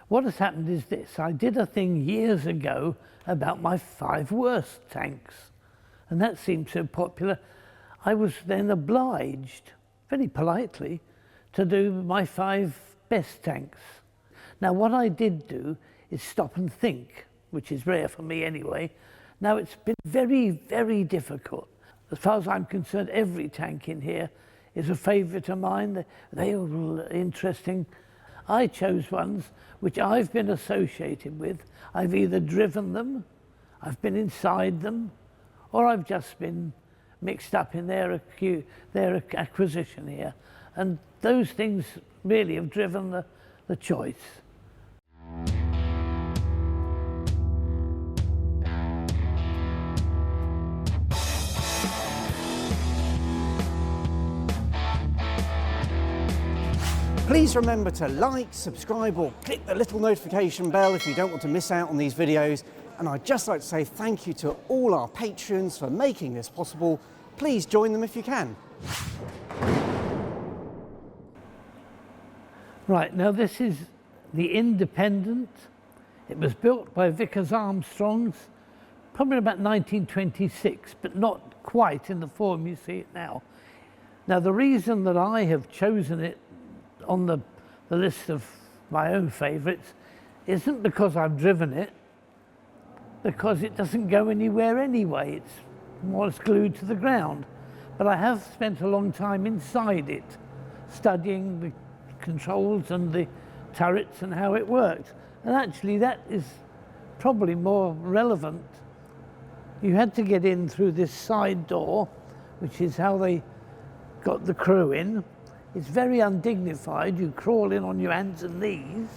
What has happened is this. I did a thing years ago about my 5 worst tanks, and that seemed so popular. I was then obliged, very politely, to do my 5 best tanks. Now, what I did do is stop and think, which is rare for me anyway. Now, it's been very, very difficult. As far as I'm concerned, every tank in here is a favourite of mine. They're all interesting. I chose ones which I've been associated with. I've either driven them, I've been inside them, or I've just been mixed up in their acquisition here. And those things really have driven the choice. Please remember to like, subscribe or click the little notification bell if you don't want to miss out on these videos. And I'd just like to say thank you to all our patrons for making this possible. Please join them if you can. Right, now this is the Independent. It was built by Vickers Armstrongs, probably about 1926, but not quite in the form you see it now. Now the reason that I have chosen it on the list of my own favourites isn't because I've driven it, because it doesn't go anywhere anyway. It's more or less glued to the ground. But I have spent a long time inside it, studying the controls and the turrets and how it worked. And actually that is probably more relevant. You had to get in through this side door, which is how they got the crew in. It's very undignified. You crawl in on your hands and knees,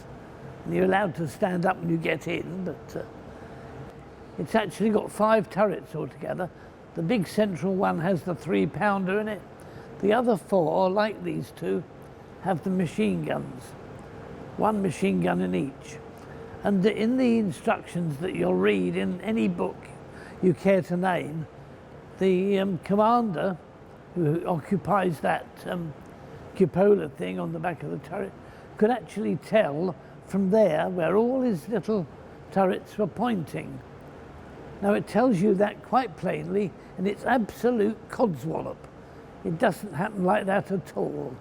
and you're allowed to stand up when you get in, but it's actually got 5 turrets altogether. The big central one has the 3-pounder in it. The other 4, like these 2, have the machine guns. 1 machine gun in each. And in the instructions that you'll read in any book you care to name, the commander who occupies that cupola thing on the back of the turret could actually tell from there where all his little turrets were pointing. Now it tells you that quite plainly, and it's absolute codswallop. It doesn't happen like that at all.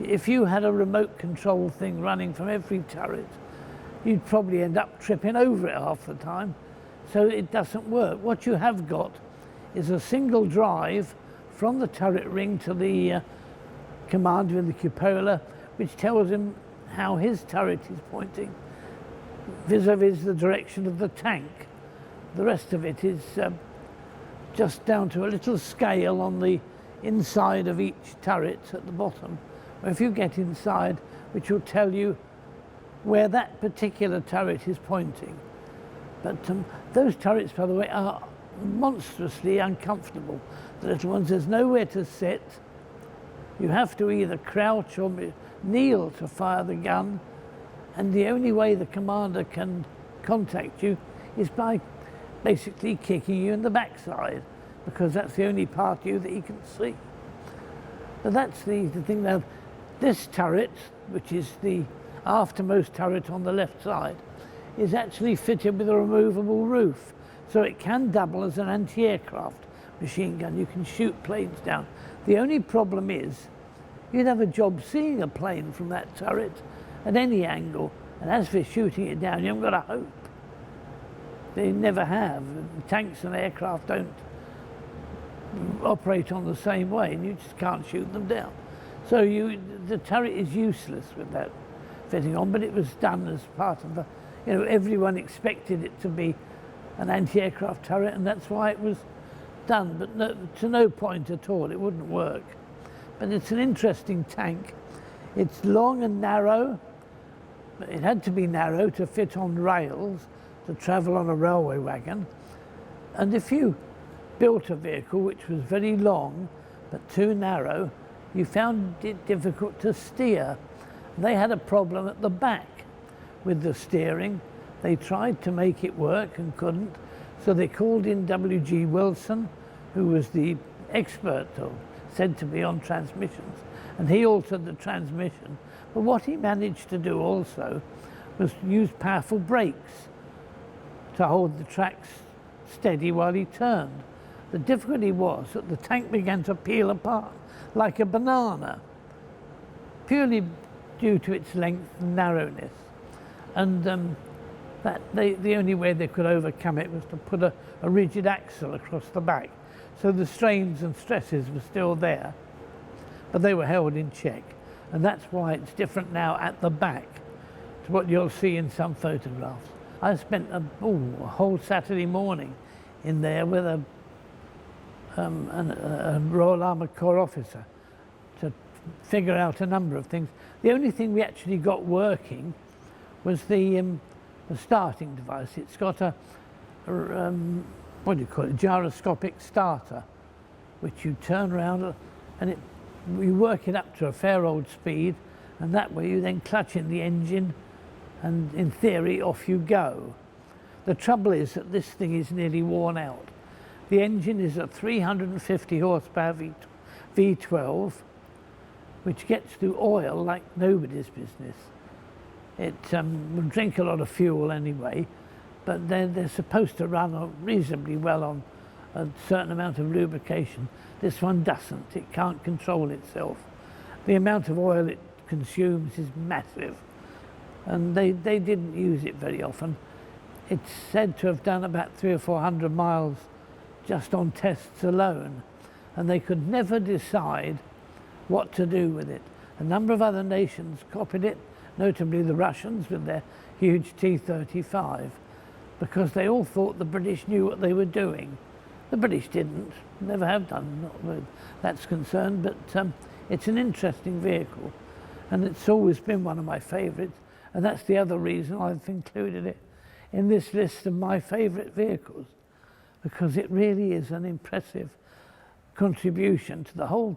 If you had a remote control thing running from every turret, you'd probably end up tripping over it half the time. So it doesn't work. What you have got is a single drive from the turret ring to the commander in the cupola, which tells him how his turret is pointing vis-a-vis the direction of the tank. The rest of it is just down to a little scale on the inside of each turret at the bottom. If you get inside, which will tell you where that particular turret is pointing. But those turrets, by the way, are monstrously uncomfortable. The little ones, there's nowhere to sit. You have to either crouch or kneel to fire the gun, and the only way the commander can contact you is by basically kicking you in the backside, because that's the only part of you that he can see. But that's the thing. Now, this turret, which is the aftermost turret on the left side, is actually fitted with a removable roof, so it can double as an anti-aircraft machine gun. You can shoot planes down. The only problem is you'd have a job seeing a plane from that turret at any angle, and as for shooting it down, you haven't got a hope. They never have. Tanks and aircraft don't operate on the same way, and you just can't shoot them down. So the turret is useless with that fitting on, but it was done as part of the, everyone expected it to be an anti-aircraft turret, and that's why it was done, but to no point at all. It wouldn't work. But it's an interesting tank. It's long and narrow. It had to be narrow to fit on rails to travel on a railway wagon. And if you built a vehicle which was very long but too narrow, you found it difficult to steer. They had a problem at the back with the steering. They tried to make it work and couldn't, so they called in W.G. Wilson, who was the expert, or said to be, on transmissions, and he altered the transmission. But what he managed to do also was use powerful brakes to hold the tracks steady while he turned. The difficulty was that the tank began to peel apart like a banana, purely due to its length and narrowness. And the only way they could overcome it was to put a rigid axle across the back. So the strains and stresses were still there, but they were held in check. And that's why it's different now at the back to what you'll see in some photographs. I spent a whole Saturday morning in there with a Royal Armoured Corps officer to figure out a number of things. The only thing we actually got working was the starting device. It's got a what do you call it, gyroscopic starter, which you turn around and you work it up to a fair old speed, and that way you then clutch in the engine and in theory off you go. The trouble is that this thing is nearly worn out. The engine is a 350 horsepower V12, which gets through oil like nobody's business. It will drink a lot of fuel anyway, but they're supposed to run reasonably well on a certain amount of lubrication. This one doesn't. It can't control itself. The amount of oil it consumes is massive, and they didn't use it very often. It's said to have done about 300 or 400 miles just on tests alone, and they could never decide what to do with it. A number of other nations copied it, notably the Russians with their huge T-35, because they all thought the British knew what they were doing. The British didn't, never have done, not where that's concerned, but it's an interesting vehicle, and it's always been one of my favourites, and that's the other reason I've included it in this list of my favourite vehicles, because it really is an impressive contribution to the whole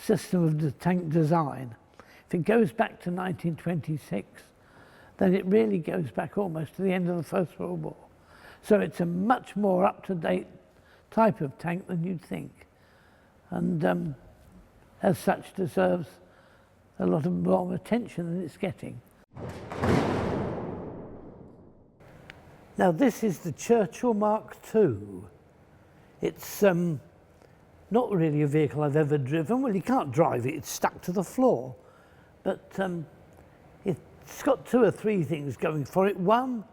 system of the tank design. If it goes back to 1926, then it really goes back almost to the end of the First World War. So it's a much more up-to-date type of tank than you'd think, and as such deserves a lot of more attention than it's getting. Now this is the Churchill Mark II. It's not really a vehicle I've ever driven. Well, you can't drive it, it's stuck to the floor. But it's got two or three things going for it. One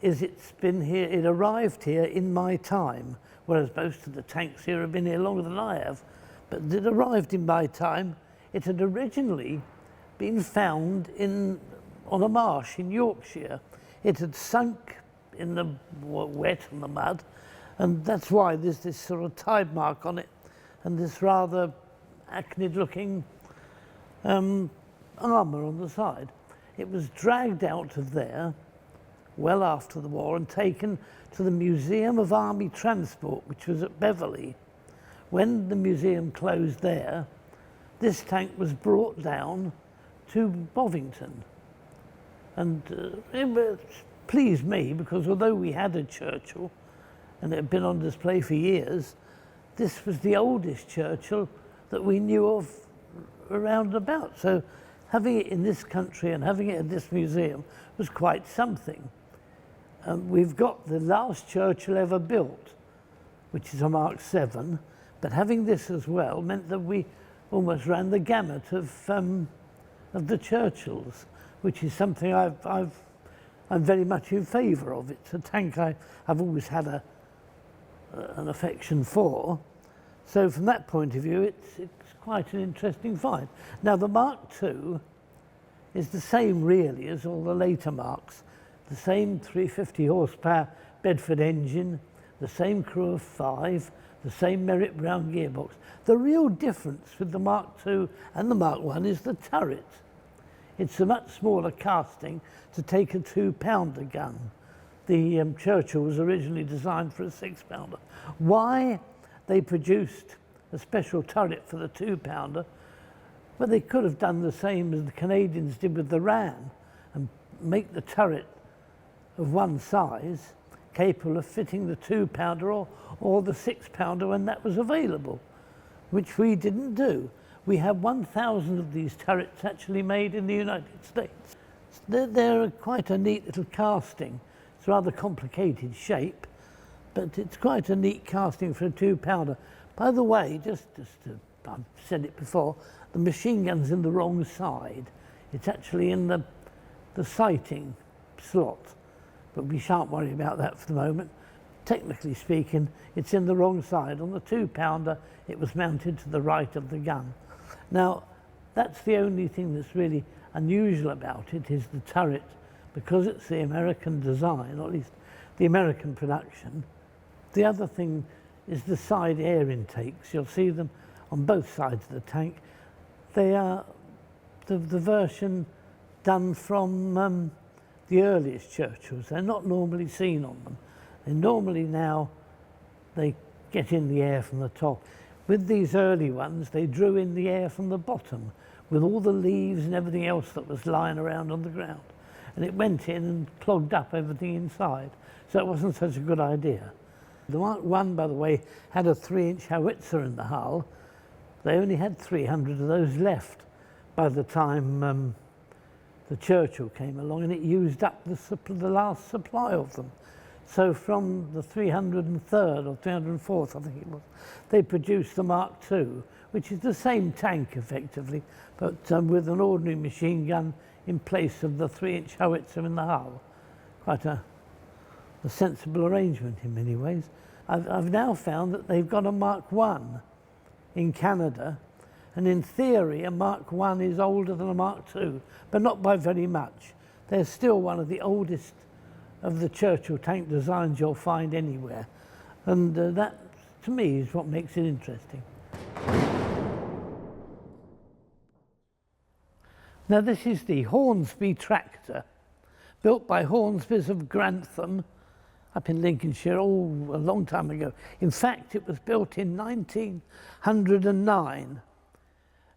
is it's been here, it arrived here in my time, whereas most of the tanks here have been here longer than I have. But it arrived in my time. It had originally been found on a marsh in Yorkshire. It had sunk in the wet and the mud, and that's why there's this sort of tide mark on it and this rather acrid looking armour on the side. It was dragged out of there well after the war and taken to the Museum of Army Transport, which was at Beverley. When the museum closed there, this tank was brought down to Bovington, and it pleased me because although we had a Churchill and it had been on display for years, this was the oldest Churchill that we knew of around about. So having it in this country and having it at this museum was quite something. We've got the last Churchill ever built, which is a Mark VII, but having this as well meant that we almost ran the gamut of the Churchills, which is something I'm very much in favour of. It's a tank I've always had an affection for. So from that point of view, it's quite an interesting find. Now the Mark II is the same really as all the later Marks. The same 350 horsepower Bedford engine, the same crew of 5, the same Merritt Brown gearbox. The real difference with the Mark II and the Mark I is the turret. It's a much smaller casting to take a 2-pounder gun. The Churchill was originally designed for a 6-pounder. Why they produced a special turret for the 2-pounder? Well, they could have done the same as the Canadians did with the Ram and make the turret of one size capable of fitting the 2-pounder or the 6-pounder when that was available, which we didn't do. We have 1,000 of these turrets actually made in the United States. They're quite a neat little casting. It's a rather complicated shape, but it's quite a neat casting for a 2-pounder. By the way, I've said it before, the machine gun's in the wrong side. It's actually in the sighting slot, but we shan't worry about that for the moment. Technically speaking, it's in the wrong side. On the 2-pounder, it was mounted to the right of the gun. Now, that's the only thing that's really unusual about it, is the turret. Because it's the American design, or at least the American production. The other thing is the side air intakes. You'll see them on both sides of the tank. They are the version done from the earliest Churchills. They're not normally seen on them. They get in the air from the top. With these early ones, they drew in the air from the bottom with all the leaves and everything else that was lying around on the ground. And it went in and clogged up everything inside. So it wasn't such a good idea. The Mark I, by the way, had a 3-inch howitzer in the hull. They only had 300 of those left by the time the Churchill came along, and it used up the last supply of them. So from the 303rd or 304th, I think it was, they produced the Mark II, which is the same tank effectively, but with an ordinary machine gun in place of the 3-inch howitzer in the hull. Quite a sensible arrangement in many ways. I've now found that they've got a Mark I in Canada, and in theory a Mark I is older than a Mark II, but not by very much. They're still one of the oldest of the Churchill tank designs you'll find anywhere, and that to me is what makes it interesting. Now this is the Hornsby tractor, built by Hornsby's of Grantham, up in Lincolnshire, a long time ago. In fact, it was built in 1909,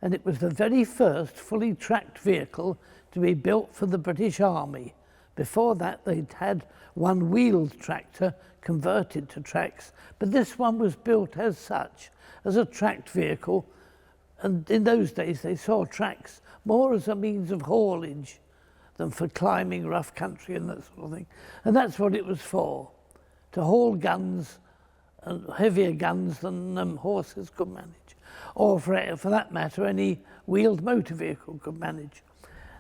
and it was the very first fully tracked vehicle to be built for the British Army. Before that, they'd had one wheeled tractor converted to tracks, but this one was built as such, as a tracked vehicle. And in those days, they saw tracks more as a means of haulage than for climbing rough country and that sort of thing. And that's what it was for, to haul guns, heavier guns than horses could manage, or for that matter, any wheeled motor vehicle could manage.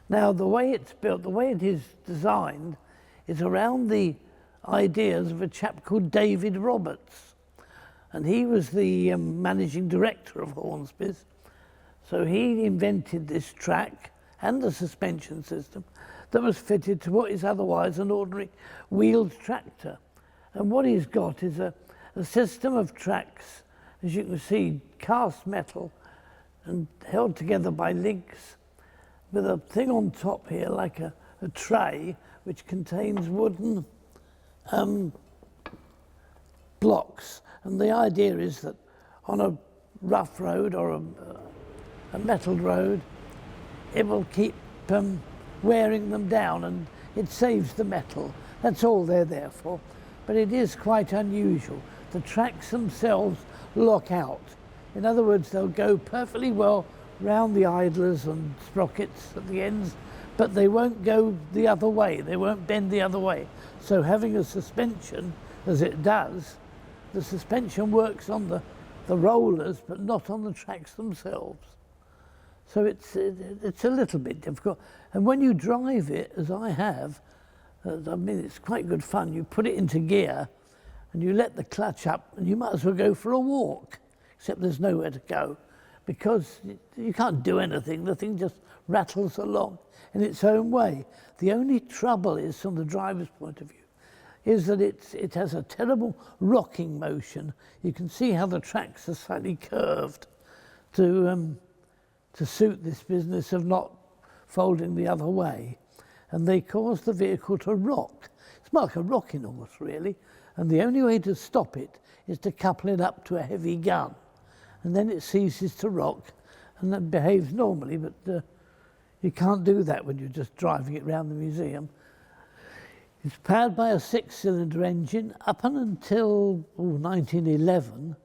Now, the way it's built, the way it is designed, is around the ideas of a chap called David Roberts. And he was the managing director of Hornsby's. So he invented this track and the suspension system that was fitted to what is otherwise an ordinary wheeled tractor. And what he's got is a system of tracks, as you can see, cast metal and held together by links, with a thing on top here like a tray which contains wooden blocks. And the idea is that on a rough road or a metalled road, it will keep wearing them down, and it saves the metal. That's all they're there for. But it is quite unusual. The tracks themselves lock out. In other words, they'll go perfectly well round the idlers and sprockets at the ends, but they won't go the other way. They won't bend the other way. So having a suspension, as it does, the suspension works on the rollers, but not on the tracks themselves. So it's a little bit difficult. And when you drive it, as I have, I mean, it's quite good fun. You put it into gear and you let the clutch up, and you might as well go for a walk, except there's nowhere to go, because you can't do anything. The thing just rattles along in its own way. The only trouble is, from the driver's point of view, is that it has a terrible rocking motion. You can see how the tracks are slightly curved to suit this business of not folding the other way. And they cause the vehicle to rock. It's like a rocking horse, really. And the only way to stop it is to couple it up to a heavy gun. And then it ceases to rock, and that behaves normally, but you can't do that when you're just driving it around the museum. It's powered by a 6-cylinder engine. Up until 1911,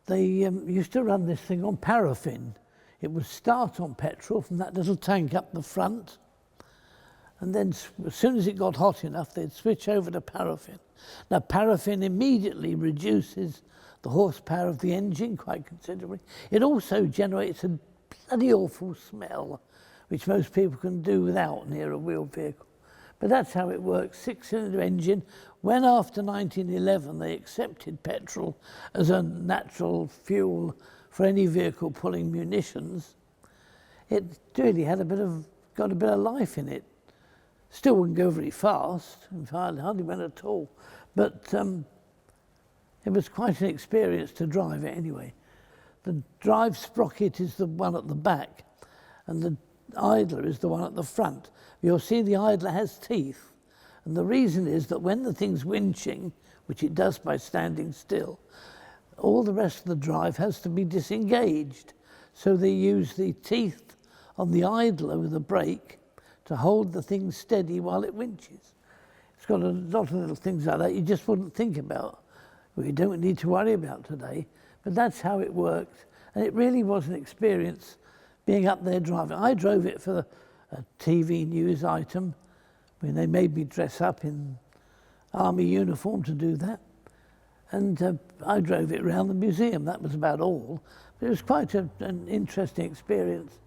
they used to run this thing on paraffin. It would start on petrol from that little tank up the front, and then as soon as it got hot enough, they'd switch over to paraffin. Now, paraffin immediately reduces the horsepower of the engine quite considerably. It also generates a bloody awful smell, which most people can do without near a wheeled vehicle. But that's how it works, 6-cylinder engine. When after 1911 they accepted petrol as a natural fuel for any vehicle pulling munitions, it really had got a bit of life in it. Still wouldn't go very fast, in fact, hardly went at all. But it was quite an experience to drive it anyway. The drive sprocket is the one at the back, and the idler is the one at the front. You'll see the idler has teeth, and the reason is that when the thing's winching, which it does by standing still, all the rest of the drive has to be disengaged. So they use the teeth on the idler with a brake to hold the thing steady while it winches. It's got a lot of little things like that you just wouldn't think about, or you don't need to worry about today, but that's how it worked. And it really was an experience being up there driving. I drove it for a TV news item. I mean, they made me dress up in army uniform to do that. And I drove it around the museum. That was about all. But it was quite an interesting experience.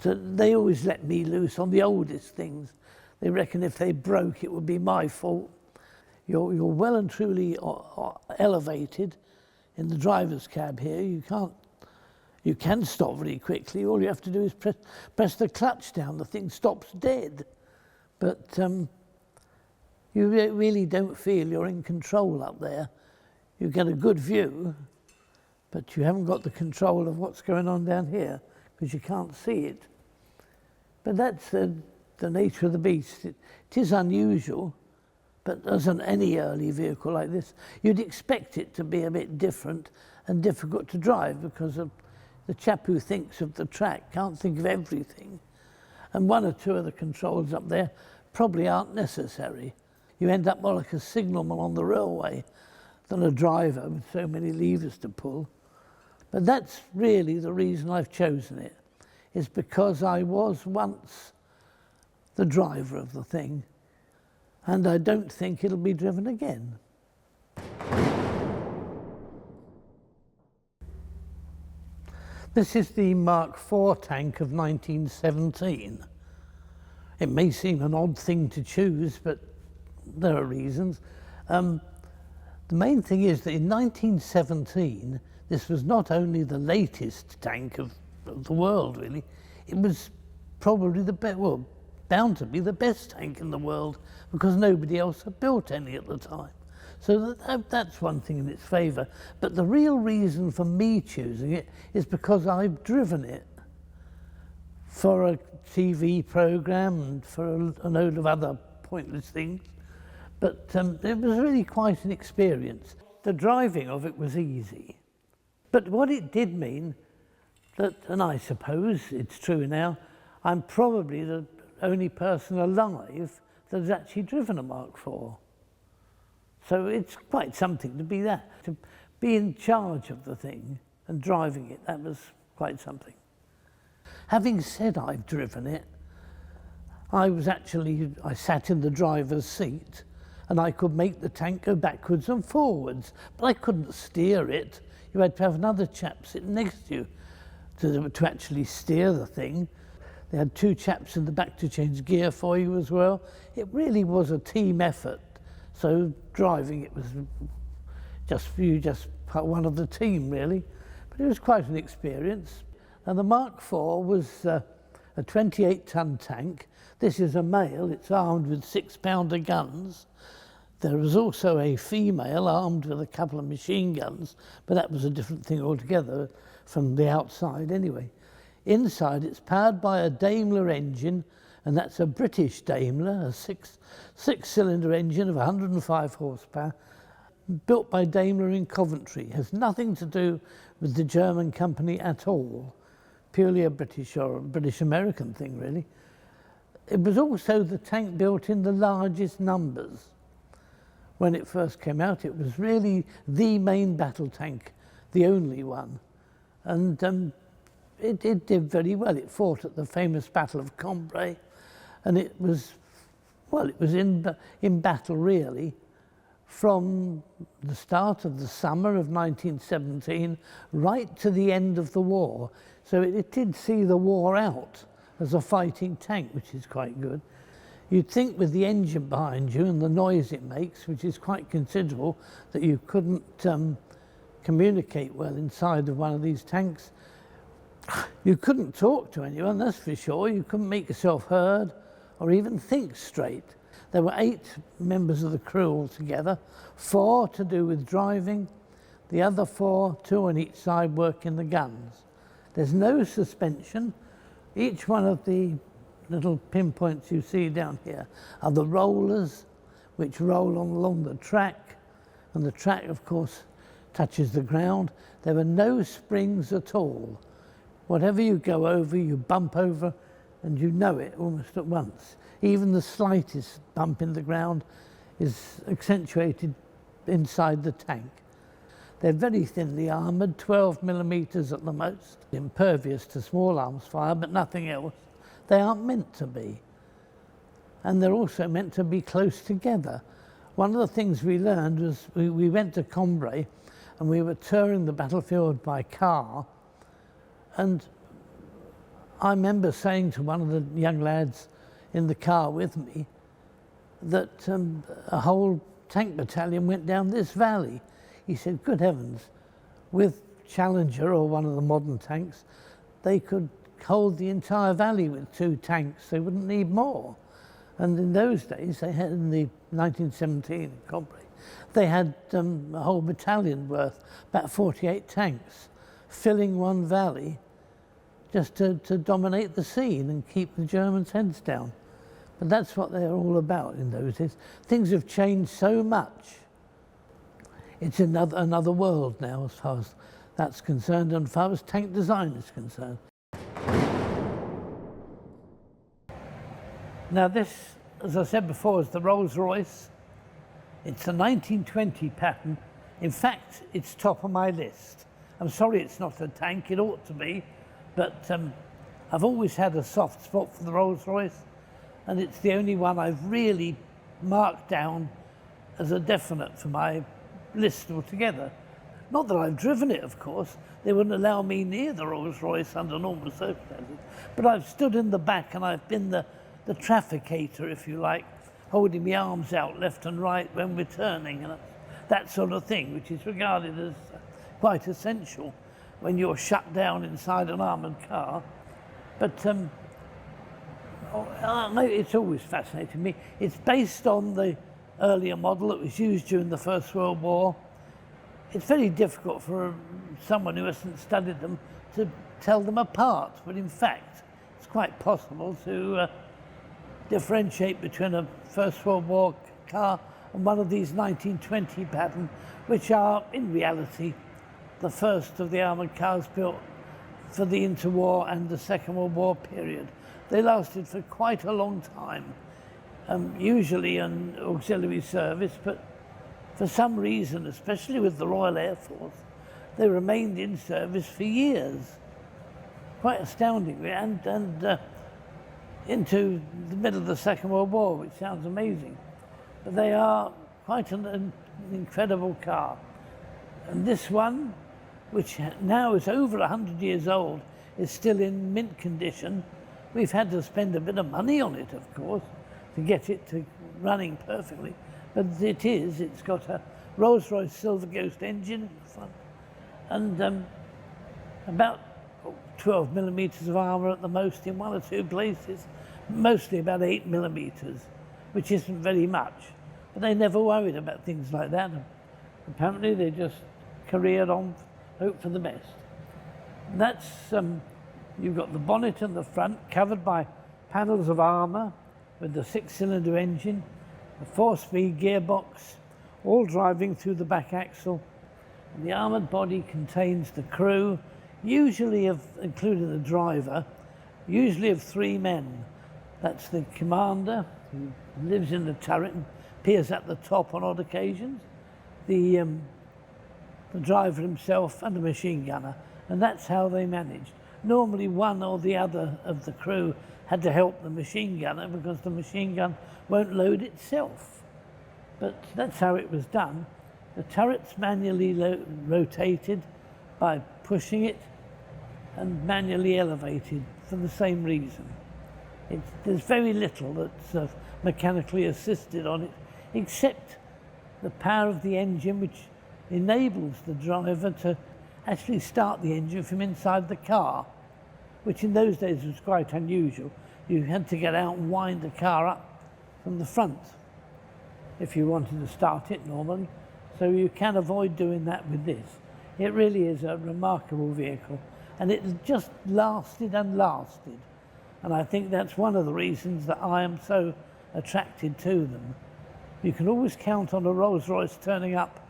So they always let me loose on the oldest things. They reckon if they broke, it would be my fault. You're well and truly elevated in the driver's cab here. You can stop very quickly. All you have to do is press the clutch down. The thing stops dead. But you really don't feel you're in control up there. You get a good view, but you haven't got the control of what's going on down here because you can't see it. But that's the nature of the beast. It is unusual, but as on any early vehicle like this, you'd expect it to be a bit different and difficult to drive because of the chap who thinks of the track can't think of everything. And one or two of the controls up there probably aren't necessary. You end up more like a signalman on the railway than a driver with so many levers to pull. But that's really the reason I've chosen it, is because I was once the driver of the thing, and I don't think it'll be driven again. This is the Mark IV tank of 1917. It may seem an odd thing to choose, but there are reasons. The main thing is that in 1917, this was not only the latest tank of the world, really, it was probably bound to be the best tank in the world because nobody else had built any at the time. So that's one thing in its favour. But the real reason for me choosing it is because I've driven it for a TV programme and for a load of other pointless things. But it was really quite an experience. The driving of it was easy. But what it did mean that, and I suppose it's true now, I'm probably the only person alive that has actually driven a Mark IV. So it's quite something to be that. To be in charge of the thing and driving it, that was quite something. Having said I've driven it, I sat in the driver's seat and I could make the tank go backwards and forwards, but I couldn't steer it. You had to have another chap sitting next to you to actually steer the thing. They had two chaps in the back to change gear for you as well. It really was a team effort. So driving it was just one of the team, really. But it was quite an experience. And the Mark IV was a 28-ton tank. This is a male. It's armed with 6-pounder guns. There was also a female armed with a couple of machine guns, but that was a different thing altogether from the outside anyway. Inside, it's powered by a Daimler engine, and that's a British Daimler, a six-cylinder engine of 105 horsepower, built by Daimler in Coventry. It has nothing to do with the German company at all, purely a British or a British-American thing, really. It was also the tank built in the largest numbers. When it first came out, it was really the main battle tank, the only one. And it did very well. It fought at the famous Battle of Cambrai, and it was Well, it was in battle really from the start of the summer of 1917 right to the end of the war. So it did see the war out as a fighting tank, which is quite good. You'd think with the engine behind you and the noise it makes, which is quite considerable, that you couldn't communicate well inside of one of these tanks. You couldn't talk to anyone, that's for sure. You couldn't make yourself heard or even think straight. There were 8 members of the crew altogether, 4 to do with driving, the other 4, 2 on each side, working the guns. There's no suspension. Each one of the little pinpoints you see down here are the rollers which roll on along the track, and the track of course touches the ground. There are no springs at all. Whatever you go over, you bump over, and you know it almost at once. Even the slightest bump in the ground is accentuated inside the tank. They're very thinly armoured, 12 millimetres at the most, impervious to small arms fire, but nothing else. They aren't meant to be. And they're also meant to be close together. One of the things we learned was we went to Cambrai and we were touring the battlefield by car, and I remember saying to one of the young lads in the car with me that a whole tank battalion went down this valley. He said, good heavens, with Challenger or one of the modern tanks, they could hold the entire valley with 2 tanks. They wouldn't need more. And in those days, they had, in the 1917 in Cambrai, they had a whole battalion worth, about 48 tanks, filling one valley just to dominate the scene and keep the Germans' heads down. But that's what they're all about in those days. Things have changed so much. It's another world now as far as that's concerned and as far as tank design is concerned. Now this, as I said before, is the Rolls-Royce. It's a 1920 pattern. In fact, it's top of my list. I'm sorry it's not a tank, it ought to be, but I've always had a soft spot for the Rolls-Royce, and it's the only one I've really marked down as a definite for my list altogether. Not that I've driven it, of course. They wouldn't allow me near the Rolls-Royce under normal circumstances. But I've stood in the back and I've been the trafficator, if you like, holding my arms out left and right when we're turning, and that sort of thing, which is regarded as quite essential when you're shut down inside an armoured car. But it's always fascinated me. It's based on the earlier model that was used during the First World War. It's very difficult for someone who hasn't studied them to tell them apart, but in fact, it's quite possible to differentiate between a First World War car and one of these 1920 pattern, which are, in reality, the first of the armoured cars built for the interwar and the Second World War period. They lasted for quite a long time, usually an auxiliary service, but for some reason, especially with the Royal Air Force, they remained in service for years, quite astoundingly, and into the middle of the Second World War, which sounds amazing. But they are quite an incredible car. And this one, which now is over 100 years old, is still in mint condition. We've had to spend a bit of money on it, of course, to get it to running perfectly. But it's got a Rolls-Royce Silver Ghost engine in the front, and about 12 millimetres of armour at the most in 1 or 2 places, mostly about 8 millimetres, which isn't very much. But they never worried about things like that. Apparently they just careered on, hope for the best. And that's, you've got the bonnet in the front covered by panels of armour with the 6-cylinder engine, a 4-speed gearbox, all driving through the back axle. And the armoured body contains the crew, usually including the driver, usually of 3 men. That's the commander, who lives in the turret and appears at the top on odd occasions, the driver himself and a machine gunner, and that's how they managed. Normally one or the other of the crew had to help the machine gunner because the machine gun won't load itself. But that's how it was done. The turret's manually rotated by pushing it and manually elevated for the same reason. There's very little that's mechanically assisted on it, except the power of the engine, which enables the driver to actually start the engine from inside the car, which in those days was quite unusual. You had to get out and wind the car up from the front if you wanted to start it normally. So you can avoid doing that with this. It really is a remarkable vehicle, and it just lasted and lasted. And I think that's one of the reasons that I am so attracted to them. You can always count on a Rolls-Royce turning up.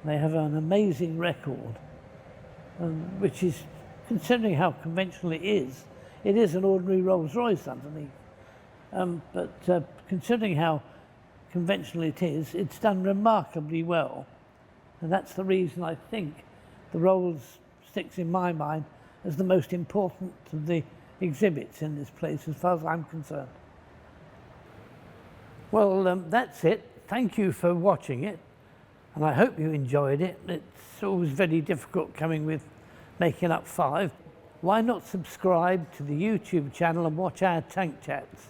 They have an amazing record, which is, considering how conventional it is an ordinary Rolls-Royce underneath. But considering how conventional it is, it's done remarkably well. And that's the reason I think the Rolls sticks in my mind as the most important of the exhibits in this place, as far as I'm concerned. Well, that's it. Thank you for watching it, and I hope you enjoyed it. It's always very difficult coming with making up 5. Why not subscribe to the YouTube channel and watch our tank chats?